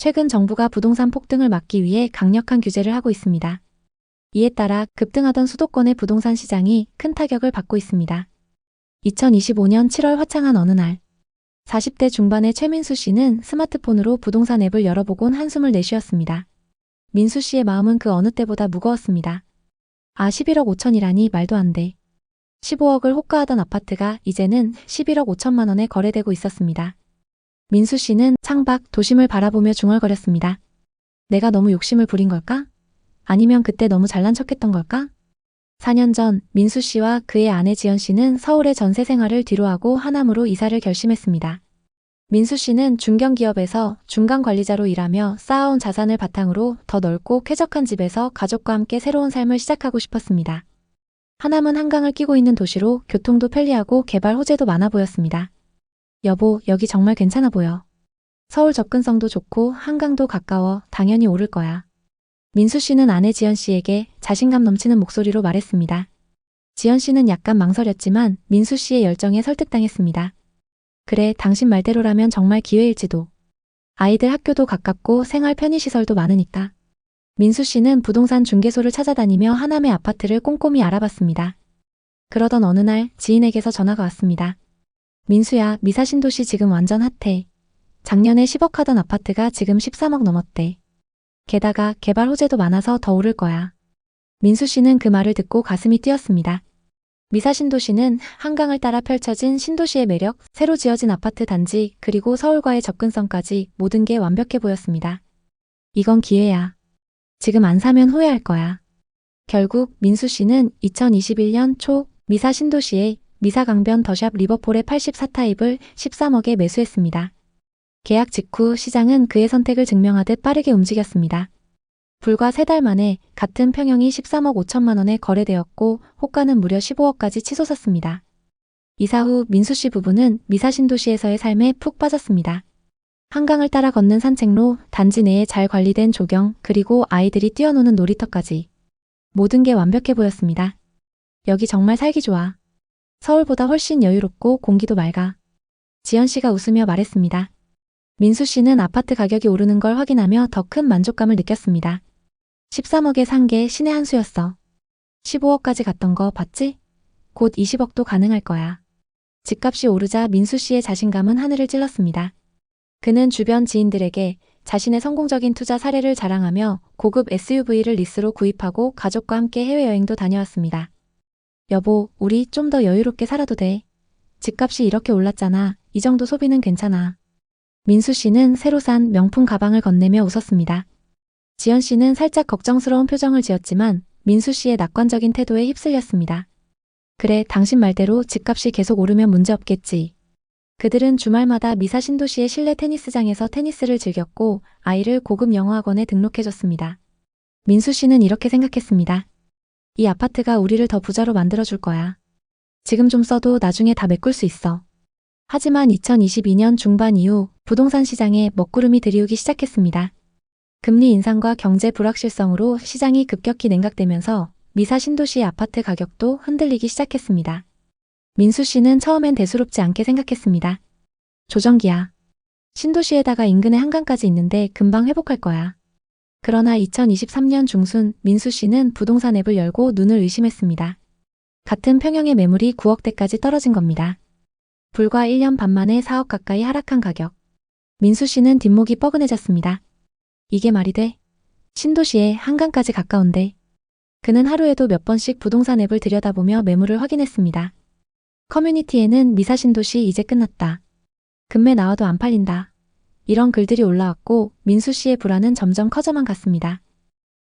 최근 정부가 부동산 폭등을 막기 위해 강력한 규제를 하고 있습니다. 이에 따라 급등하던 수도권의 부동산 시장이 큰 타격을 받고 있습니다. 2025년 7월 화창한 어느 날, 40대 중반의 최민수 씨는 스마트폰으로 부동산 앱을 열어보곤 한숨을 내쉬었습니다. 민수 씨의 마음은 그 어느 때보다 무거웠습니다. 11억 5천이라니 말도 안 돼. 15억을 호가하던 아파트가 이제는 11억 5천만 원에 거래되고 있었습니다. 민수 씨는 창밖 도심을 바라보며 중얼거렸습니다. 내가 너무 욕심을 부린 걸까? 아니면 그때 너무 잘난 척했던 걸까? 4년 전 민수 씨와 그의 아내 지연 씨는 서울의 전세 생활을 뒤로하고 하남으로 이사를 결심했습니다. 민수 씨는 중견기업에서 중간관리자로 일하며 쌓아온 자산을 바탕으로 더 넓고 쾌적한 집에서 가족과 함께 새로운 삶을 시작하고 싶었습니다. 하남은 한강을 끼고 있는 도시로 교통도 편리하고 개발 호재도 많아 보였습니다. 여보, 여기 정말 괜찮아 보여. 서울 접근성도 좋고 한강도 가까워 당연히 오를 거야. 민수 씨는 아내 지연 씨에게 자신감 넘치는 목소리로 말했습니다. 지연 씨는 약간 망설였지만 민수 씨의 열정에 설득당했습니다. 그래, 당신 말대로라면 정말 기회일지도. 아이들 학교도 가깝고 생활 편의시설도 많으니까. 민수 씨는 부동산 중개소를 찾아다니며 하남의 아파트를 꼼꼼히 알아봤습니다. 그러던 어느 날 지인에게서 전화가 왔습니다. 민수야, 미사신도시 지금 완전 핫해. 작년에 10억 하던 아파트가 지금 13억 넘었대. 게다가 개발 호재도 많아서 더 오를 거야. 민수 씨는 그 말을 듣고 가슴이 뛰었습니다. 미사신도시는 한강을 따라 펼쳐진 신도시의 매력, 새로 지어진 아파트 단지, 그리고 서울과의 접근성까지 모든 게 완벽해 보였습니다. 이건 기회야. 지금 안 사면 후회할 거야. 결국 민수 씨는 2021년 초 미사신도시의 미사강변 더샵 리버폴의 84타입을 13억에 매수했습니다. 계약 직후 시장은 그의 선택을 증명하듯 빠르게 움직였습니다. 불과 3달 만에 같은 평형이 13억 5천만 원에 거래되었고 호가는 무려 15억까지 치솟았습니다. 이사 후 민수 씨 부부는 미사신도시에서의 삶에 푹 빠졌습니다. 한강을 따라 걷는 산책로, 단지 내에 잘 관리된 조경, 그리고 아이들이 뛰어노는 놀이터까지. 모든 게 완벽해 보였습니다. 여기 정말 살기 좋아. 서울보다 훨씬 여유롭고 공기도 맑아. 지연 씨가 웃으며 말했습니다. 민수 씨는 아파트 가격이 오르는 걸 확인하며 더 큰 만족감을 느꼈습니다. 13억에 산 게 신의 한 수였어. 15억까지 갔던 거 봤지? 곧 20억도 가능할 거야. 집값이 오르자 민수 씨의 자신감은 하늘을 찔렀습니다. 그는 주변 지인들에게 자신의 성공적인 투자 사례를 자랑하며 고급 SUV를 리스로 구입하고 가족과 함께 해외여행도 다녀왔습니다. 여보, 우리 좀 더 여유롭게 살아도 돼. 집값이 이렇게 올랐잖아. 이 정도 소비는 괜찮아. 민수 씨는 새로 산 명품 가방을 건네며 웃었습니다. 지연 씨는 살짝 걱정스러운 표정을 지었지만 민수 씨의 낙관적인 태도에 휩쓸렸습니다. 그래, 당신 말대로 집값이 계속 오르면 문제없겠지. 그들은 주말마다 미사신도시의 실내 테니스장에서 테니스를 즐겼고 아이를 고급 영어학원에 등록해줬습니다. 민수 씨는 이렇게 생각했습니다. 이 아파트가 우리를 더 부자로 만들어줄 거야. 지금 좀 써도 나중에 다 메꿀 수 있어. 하지만 2022년 중반 이후 부동산 시장에 먹구름이 들이우기 시작했습니다. 금리 인상과 경제 불확실성으로 시장이 급격히 냉각되면서 미사 신도시의 아파트 가격도 흔들리기 시작했습니다. 민수 씨는 처음엔 대수롭지 않게 생각했습니다. 조정기야. 신도시에다가 인근에 한강까지 있는데 금방 회복할 거야. 그러나 2023년 중순 민수 씨는 부동산 앱을 열고 눈을 의심했습니다. 같은 평형의 매물이 9억대까지 떨어진 겁니다. 불과 1년 반 만에 4억 가까이 하락한 가격. 민수 씨는 뒷목이 뻐근해졌습니다. 이게 말이 돼? 신도시에 한강까지 가까운데. 그는 하루에도 몇 번씩 부동산 앱을 들여다보며 매물을 확인했습니다. 커뮤니티에는 미사신도시 이제 끝났다. 금매 나와도 안 팔린다. 이런 글들이 올라왔고 민수 씨의 불안은 점점 커져만 갔습니다.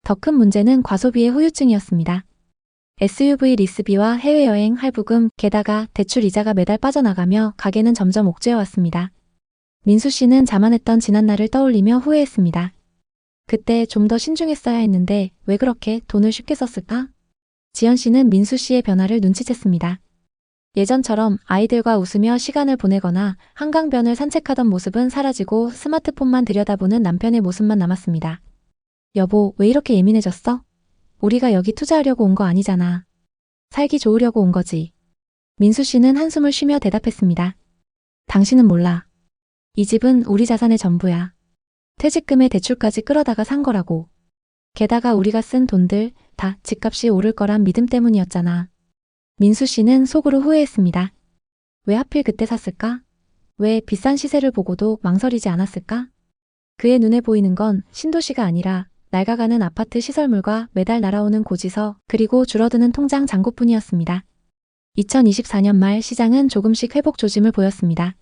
더 큰 문제는 과소비의 후유증이었습니다. SUV 리스비와 해외여행 할부금, 게다가 대출 이자가 매달 빠져나가며 가게는 점점 옥죄어왔습니다. 민수 씨는 자만했던 지난날을 떠올리며 후회했습니다. 그때 좀 더 신중했어야 했는데 왜 그렇게 돈을 쉽게 썼을까? 지연 씨는 민수 씨의 변화를 눈치챘습니다. 예전처럼 아이들과 웃으며 시간을 보내거나 한강변을 산책하던 모습은 사라지고 스마트폰만 들여다보는 남편의 모습만 남았습니다. 여보, 왜 이렇게 예민해졌어? 우리가 여기 투자하려고 온 거 아니잖아. 살기 좋으려고 온 거지. 민수 씨는 한숨을 쉬며 대답했습니다. 당신은 몰라. 이 집은 우리 자산의 전부야. 퇴직금에 대출까지 끌어다가 산 거라고. 게다가 우리가 쓴 돈들 다 집값이 오를 거란 믿음 때문이었잖아. 민수 씨는 속으로 후회했습니다. 왜 하필 그때 샀을까? 왜 비싼 시세를 보고도 망설이지 않았을까? 그의 눈에 보이는 건 신도시가 아니라 낡아가는 아파트 시설물과 매달 날아오는 고지서 그리고 줄어드는 통장 잔고뿐이었습니다. 2024년 말 시장은 조금씩 회복 조짐을 보였습니다.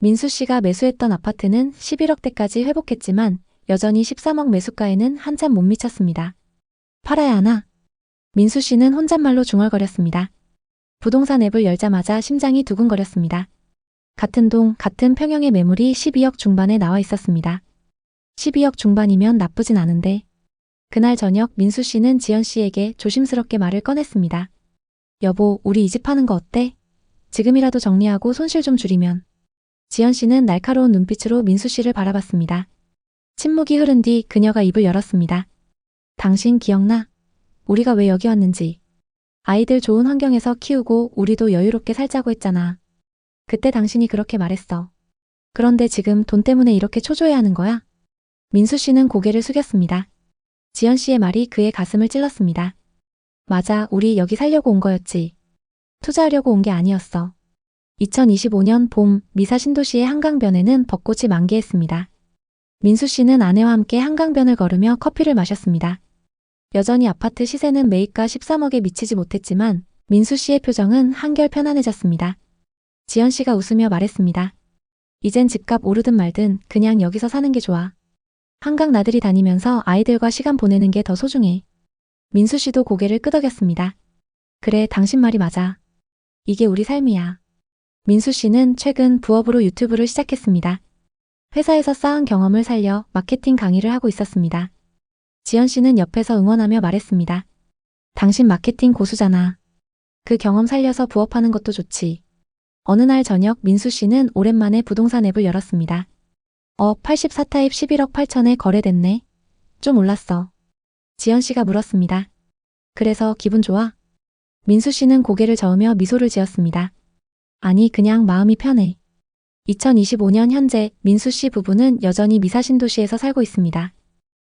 민수 씨가 매수했던 아파트는 11억대까지 회복했지만 여전히 13억 매수가에는 한참 못 미쳤습니다. 팔아야 하나? 민수 씨는 혼잣말로 중얼거렸습니다. 부동산 앱을 열자마자 심장이 두근거렸습니다. 같은 동, 같은 평형의 매물이 12억 중반에 나와 있었습니다. 12억 중반이면 나쁘진 않은데. 그날 저녁 민수 씨는 지연 씨에게 조심스럽게 말을 꺼냈습니다. 여보, 우리 이 집 파는 거 어때? 지금이라도 정리하고 손실 좀 줄이면. 지연 씨는 날카로운 눈빛으로 민수 씨를 바라봤습니다. 침묵이 흐른 뒤 그녀가 입을 열었습니다. 당신 기억나? 우리가 왜 여기 왔는지. 아이들 좋은 환경에서 키우고 우리도 여유롭게 살자고 했잖아. 그때 당신이 그렇게 말했어. 그런데 지금 돈 때문에 이렇게 초조해하는 거야? 민수 씨는 고개를 숙였습니다. 지연 씨의 말이 그의 가슴을 찔렀습니다. 맞아, 우리 여기 살려고 온 거였지. 투자하려고 온 게 아니었어. 2025년 봄 미사 신도시의 한강변에는 벚꽃이 만개했습니다. 민수 씨는 아내와 함께 한강변을 걸으며 커피를 마셨습니다. 여전히 아파트 시세는 매입가 13억에 미치지 못했지만 민수 씨의 표정은 한결 편안해졌습니다. 지연 씨가 웃으며 말했습니다. 이젠 집값 오르든 말든 그냥 여기서 사는 게 좋아. 한강 나들이 다니면서 아이들과 시간 보내는 게 더 소중해. 민수 씨도 고개를 끄덕였습니다. 그래, 당신 말이 맞아. 이게 우리 삶이야. 민수 씨는 최근 부업으로 유튜브를 시작했습니다. 회사에서 쌓은 경험을 살려 마케팅 강의를 하고 있었습니다. 지연 씨는 옆에서 응원하며 말했습니다. 당신 마케팅 고수잖아. 그 경험 살려서 부업하는 것도 좋지. 어느 날 저녁 민수 씨는 오랜만에 부동산 앱을 열었습니다. 84타입 11억 8천에 거래됐네. 좀 올랐어. 지연 씨가 물었습니다. 그래서 기분 좋아? 민수 씨는 고개를 저으며 미소를 지었습니다. 아니, 그냥 마음이 편해. 2025년 현재 민수 씨 부부는 여전히 미사신도시에서 살고 있습니다.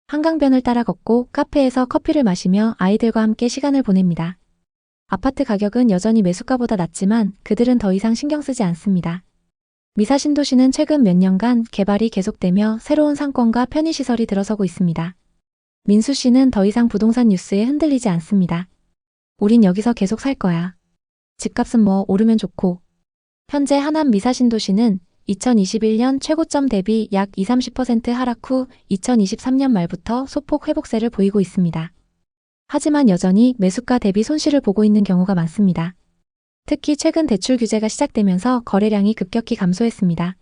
한강변을 따라 걷고 카페에서 커피를 마시며 아이들과 함께 시간을 보냅니다. 아파트 가격은 여전히 매수가보다 낮지만 그들은 더 이상 신경 쓰지 않습니다. 미사신도시는 최근 몇 년간 개발이 계속되며 새로운 상권과 편의시설이 들어서고 있습니다. 민수 씨는 더 이상 부동산 뉴스에 흔들리지 않습니다. 우린 여기서 계속 살 거야. 집값은 뭐 오르면 좋고. 현재 하남 미사신도시는 2021년 최고점 대비 약 20-30% 하락 후 2023년 말부터 소폭 회복세를 보이고 있습니다. 하지만 여전히 매수가 대비 손실을 보고 있는 경우가 많습니다. 특히 최근 대출 규제가 시작되면서 거래량이 급격히 감소했습니다.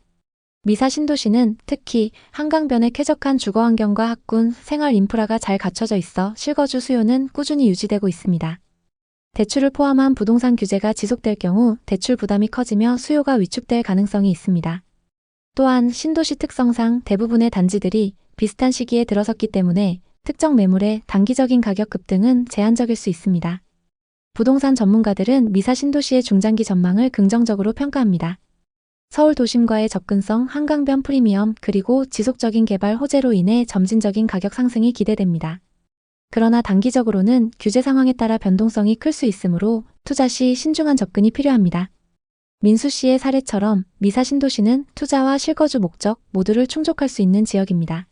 미사 신도시는 특히 한강변의 쾌적한 주거 환경과 학군, 생활 인프라가 잘 갖춰져 있어 실거주 수요는 꾸준히 유지되고 있습니다. 대출을 포함한 부동산 규제가 지속될 경우 대출 부담이 커지며 수요가 위축될 가능성이 있습니다. 또한 신도시 특성상 대부분의 단지들이 비슷한 시기에 들어섰기 때문에 특정 매물의 단기적인 가격 급등은 제한적일 수 있습니다. 부동산 전문가들은 미사 신도시의 중장기 전망을 긍정적으로 평가합니다. 서울 도심과의 접근성, 한강변 프리미엄, 그리고 지속적인 개발 호재로 인해 점진적인 가격 상승이 기대됩니다. 그러나 단기적으로는 규제 상황에 따라 변동성이 클 수 있으므로 투자 시 신중한 접근이 필요합니다. 민수 씨의 사례처럼 미사 신도시는 투자와 실거주 목적 모두를 충족할 수 있는 지역입니다.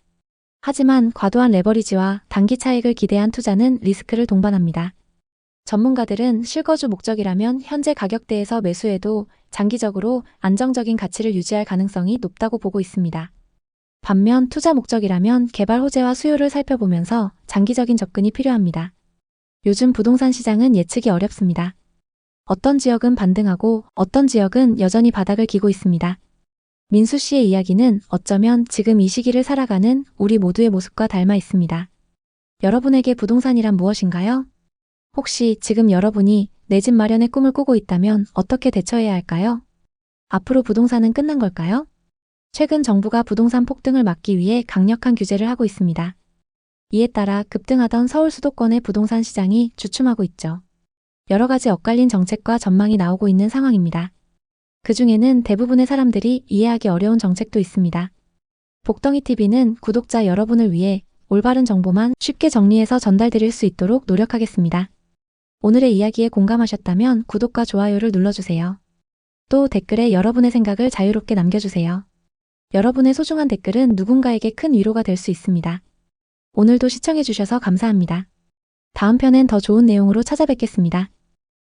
하지만 과도한 레버리지와 단기 차익을 기대한 투자는 리스크를 동반합니다. 전문가들은 실거주 목적이라면 현재 가격대에서 매수해도 장기적으로 안정적인 가치를 유지할 가능성이 높다고 보고 있습니다. 반면 투자 목적이라면 개발 호재와 수요를 살펴보면서 장기적인 접근이 필요합니다. 요즘 부동산 시장은 예측이 어렵습니다. 어떤 지역은 반등하고 어떤 지역은 여전히 바닥을 기고 있습니다. 민수 씨의 이야기는 어쩌면 지금 이 시기를 살아가는 우리 모두의 모습과 닮아 있습니다. 여러분에게 부동산이란 무엇인가요? 혹시 지금 여러분이 내 집 마련의 꿈을 꾸고 있다면 어떻게 대처해야 할까요? 앞으로 부동산은 끝난 걸까요? 최근 정부가 부동산 폭등을 막기 위해 강력한 규제를 하고 있습니다. 이에 따라 급등하던 서울 수도권의 부동산 시장이 주춤하고 있죠. 여러 가지 엇갈린 정책과 전망이 나오고 있는 상황입니다. 그 중에는 대부분의 사람들이 이해하기 어려운 정책도 있습니다. 복덩이TV는 구독자 여러분을 위해 올바른 정보만 쉽게 정리해서 전달드릴 수 있도록 노력하겠습니다. 오늘의 이야기에 공감하셨다면 구독과 좋아요를 눌러주세요. 또 댓글에 여러분의 생각을 자유롭게 남겨주세요. 여러분의 소중한 댓글은 누군가에게 큰 위로가 될 수 있습니다. 오늘도 시청해주셔서 감사합니다. 다음 편엔 더 좋은 내용으로 찾아뵙겠습니다.